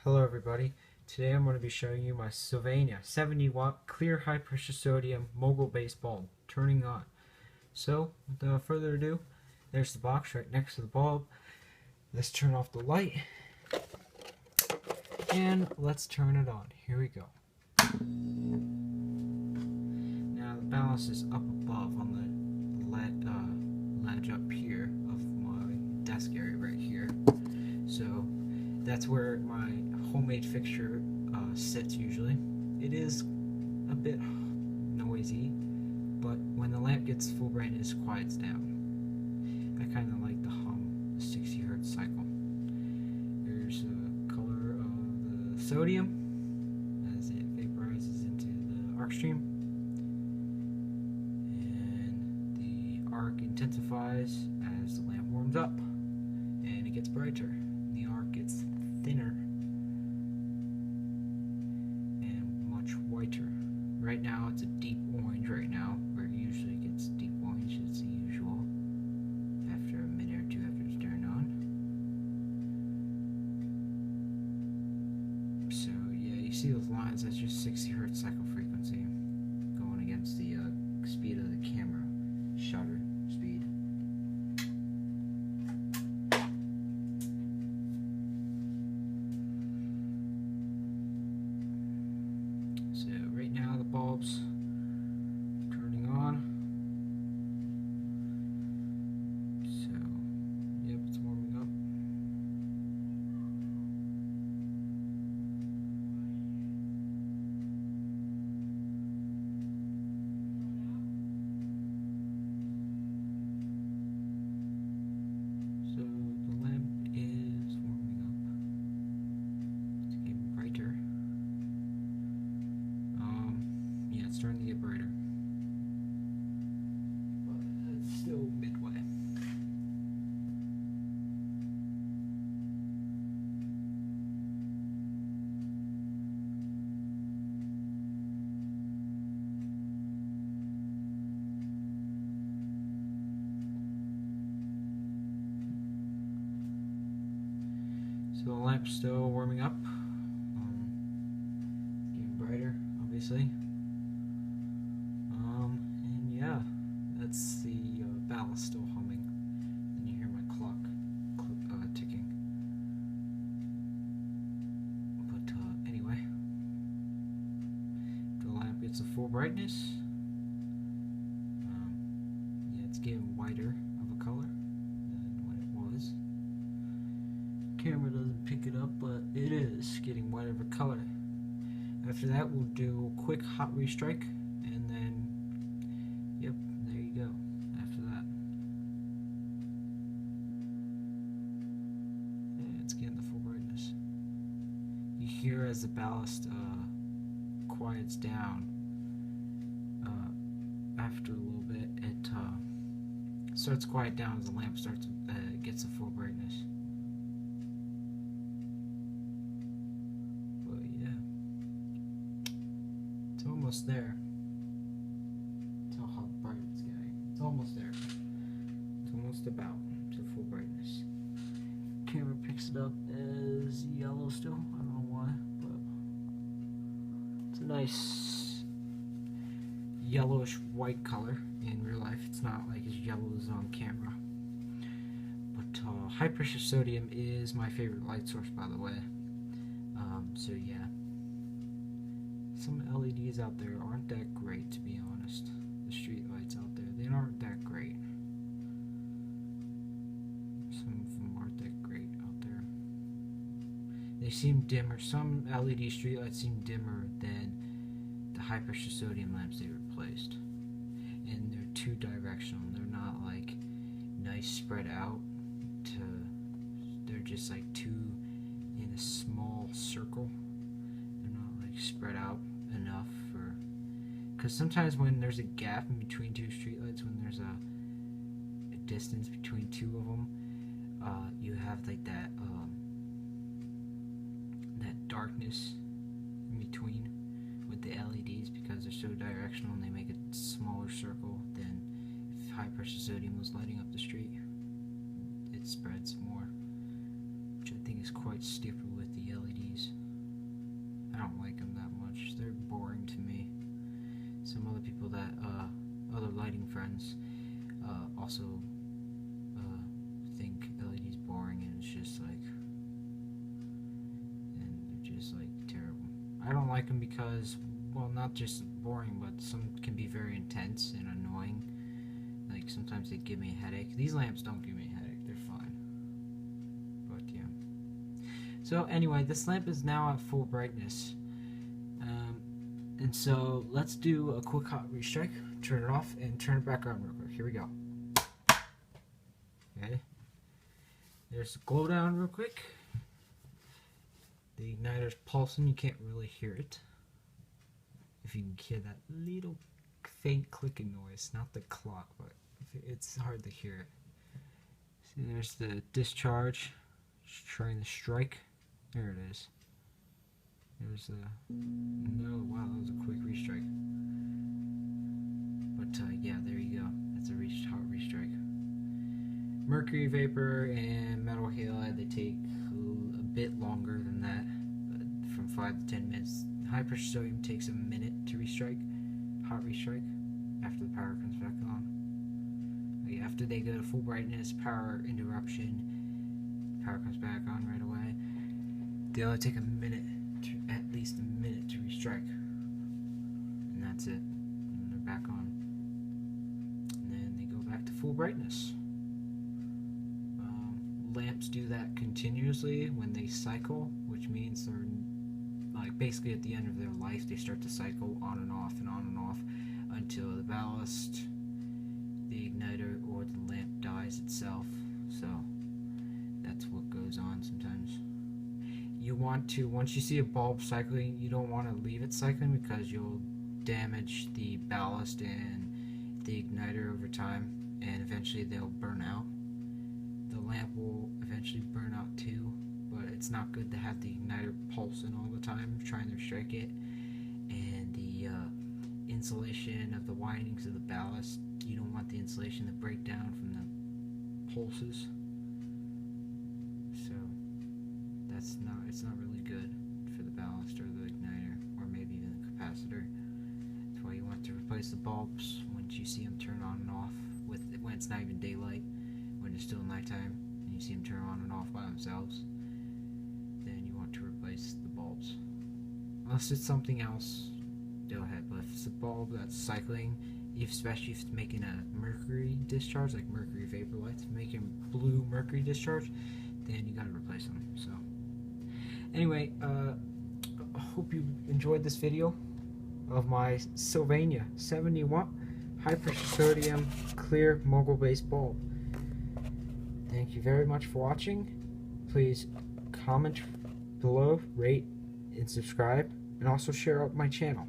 Hello everybody. Today I'm going to be showing you my Sylvania 70 watt clear high pressure sodium Mogul based bulb turning on. So without further ado, there's the box right next to the bulb. Let's turn off the light and let's turn it on. Here we go. Now the ballast is up above on the ledge up here of my desk area right here. So that's where my homemade fixture sits usually. It is a bit noisy, but when the lamp gets full brightness, it quiets down. I kind of like the hum, the 60 hertz cycle. There's a color of the sodium as it vaporizes into the arc stream, and the arc intensifies as the lamp warms up, and it gets brighter. The arc gets thinner and much whiter. Right now it's a deep orange right now, where it usually gets deep orange. It's the usual after a minute or two after it's turned on. So yeah, you see those lines, that's just 60 hertz cycle frequency going against the speed of the camera shutter speed. So right now the bulb's turning on. So yep, it's warming up. So the lamp is warming up. It's getting brighter. Yeah, it's starting to get brighter, but it's still midway. So the lamp's still warming up, getting brighter, obviously. And yeah, that's the ballast still humming. Then you hear my clock ticking. But anyway, the lamp gets a full brightness. Yeah, it's getting whiter of a color than what it was. Camera doesn't pick it up, but it is getting whiter of a color. After that, we'll do a quick hot restrike, and then yep, there you go. After that, yeah, it's getting the full brightness. You hear as the ballast quiets down. After a little bit, it starts to quiet down as the lamp starts gets the full brightness. But yeah, it's almost there. Tell how bright it's getting. It's almost there. It's almost about to full brightness. Camera picks it up as yellow still. I don't know why, but it's a nice yellowish white color. In real life, it's not like as yellow as on camera. But high pressure sodium is my favorite light source, by the way. So yeah, some LEDs out there aren't that great, to be honest. The street lights out there, they aren't that great. Some of them aren't that great out there. They seem dimmer. Some LED street lights seem dimmer than the high pressure sodium lamps they replaced. And they're two directional. They're not like nice spread out they're just like two in a small circle. They're not like spread out enough for, because sometimes when there's a gap in between two streetlights, when there's a distance between two of them, you have like that darkness in between with the LEDs, because they're so directional and they make a smaller circle than if high pressure sodium was lighting up the street. It spreads more, which I think is quite stupid with the LEDs. friends also think LED's boring, and it's just like, and they're just like terrible. I don't like them because, well, not just boring, but some can be very intense and annoying. Like sometimes they give me a headache. These lamps don't give me a headache, they're fine. But yeah. So anyway, this lamp is now at full brightness. And so let's do a quick hot restrike. Turn it off and turn it back on real quick. Here we go. Okay. There's the glow down real quick. The igniter's pulsing. You can't really hear it. If you can hear that little faint clicking noise, not the clock, but it's hard to hear it. See, there's the discharge. Just trying to strike. There it is. There's a no. Wow, that was a quick restrike. But yeah, there you go. That's a hot restrike. Mercury vapor and metal halide, they take a bit longer than that, from 5 to 10 minutes. High pressure sodium takes a minute to restrike, hot restrike, after the power comes back on. Like after they go to full brightness, power interruption, power comes back on right away. They only take a minute, at least a minute to restrike, and that's it. And they're back on, and then they go back to full brightness. Lamps do that continuously when they cycle, which means they're like basically at the end of their life they start to cycle on and off and on and off until the ballast, the igniter, or the lamp dies itself. So that's what goes on sometimes. You want to, once you see a bulb cycling, you don't want to leave it cycling because you'll damage the ballast and the igniter over time, and eventually they'll burn out. The lamp will eventually burn out too, but it's not good to have the igniter pulsing all the time trying to strike it, and the insulation of the windings of the ballast, you don't want the insulation to break down from the pulses. So it's not really good for the ballast or the igniter, or maybe even the capacitor. That's why you want to replace the bulbs once you see them turn on and off when it's not even daylight. When it's still nighttime and you see them turn on and off by themselves, then you want to replace the bulbs. Unless it's something else, go ahead. But if it's a bulb that's cycling, especially if it's making a mercury discharge, like mercury vapor lights, making blue mercury discharge, then you gotta replace them. So anyway, I hope you enjoyed this video of my Sylvania 70 watt high pressure sodium clear Mogul based bulb. Thank you very much for watching. Please comment below, rate, and subscribe, and also share out my channel.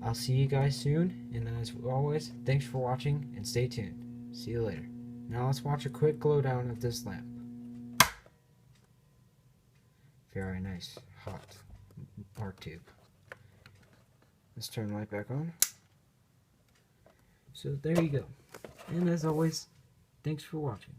I'll see you guys soon, and as always, thanks for watching, and stay tuned. See you later. Now let's watch a quick glow down of this lamp. Very nice, hot arc tube. Let's turn the light back on. So there you go. And as always, thanks for watching.